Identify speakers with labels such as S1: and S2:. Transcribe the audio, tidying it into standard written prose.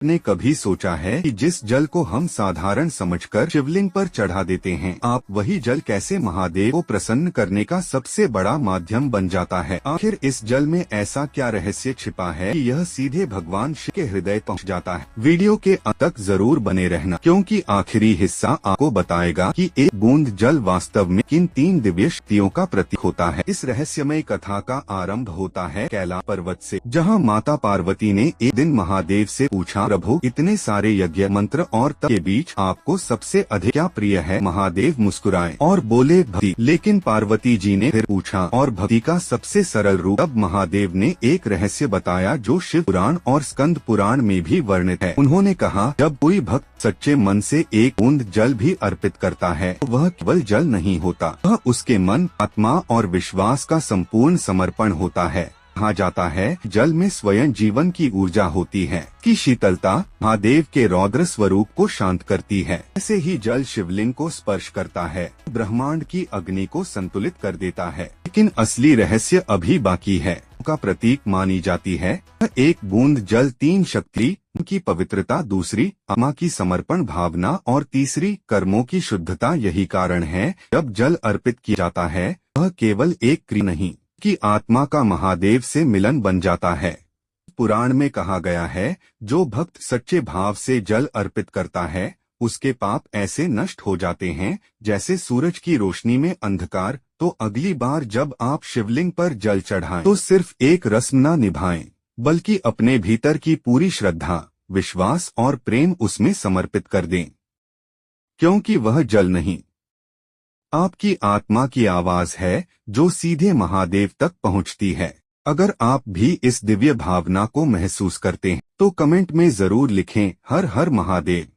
S1: ने कभी सोचा है कि जिस जल को हम साधारण समझकर शिवलिंग पर चढ़ा देते हैं, आप वही जल कैसे महादेव को प्रसन्न करने का सबसे बड़ा माध्यम बन जाता है। आखिर इस जल में ऐसा क्या रहस्य छिपा है कि यह सीधे भगवान शिव के हृदय पहुंच जाता है। वीडियो के अंत तक जरूर बने रहना, क्योंकि आखिरी हिस्सा आपको बताएगा कि एक बूंद जल वास्तव में किन 3 दिव्य शक्तियों का प्रतीक होता है। इस रहस्यमय कथा का आरंभ होता है कैलाश पर्वत से, जहाँ माता पार्वती ने एक दिन महादेव से पूछा, प्रभु इतने सारे यज्ञ मंत्र और तप के बीच आपको सबसे अधिक क्या प्रिय है। महादेव मुस्कुराए और बोले भक्ति। लेकिन पार्वती जी ने फिर पूछा, और भक्ति का सबसे सरल रूप। तब महादेव ने एक रहस्य बताया जो शिव पुराण और स्कंद पुराण में भी वर्णित है। उन्होंने कहा, जब कोई भक्त सच्चे मन से एक बूंद जल भी अर्पित करता है तो वह केवल जल नहीं होता, वह उसके मन, आत्मा और विश्वास का संपूर्ण समर्पण होता है। कहा जाता है जल में स्वयं जीवन की ऊर्जा होती है, की शीतलता महादेव के रौद्र स्वरूप को शांत करती है। ऐसे ही जल शिवलिंग को स्पर्श करता है, ब्रह्मांड की अग्नि को संतुलित कर देता है। लेकिन असली रहस्य अभी बाकी है। का प्रतीक मानी जाती है एक बूंद जल 3 शक्ति की पवित्रता, दूसरी आत्मा की समर्पण भावना और तीसरी कर्मों की शुद्धता। यही कारण है जब जल अर्पित किया जाता है वह केवल एक क्रिया नहीं कि आत्मा का महादेव से मिलन बन जाता है। पुराण में कहा गया है, जो भक्त सच्चे भाव से जल अर्पित करता है उसके पाप ऐसे नष्ट हो जाते हैं जैसे सूरज की रोशनी में अंधकार। तो अगली बार जब आप शिवलिंग पर जल चढ़ाएं तो सिर्फ एक रस्म न निभाएं, बल्कि अपने भीतर की पूरी श्रद्धा, विश्वास और प्रेम उसमें समर्पित कर दें, क्योंकि वह जल नहीं, आपकी आत्मा की आवाज है जो सीधे महादेव तक पहुंचती है। अगर आप भी इस दिव्य भावना को महसूस करते हैं तो कमेंट में जरूर लिखें, हर हर महादेव।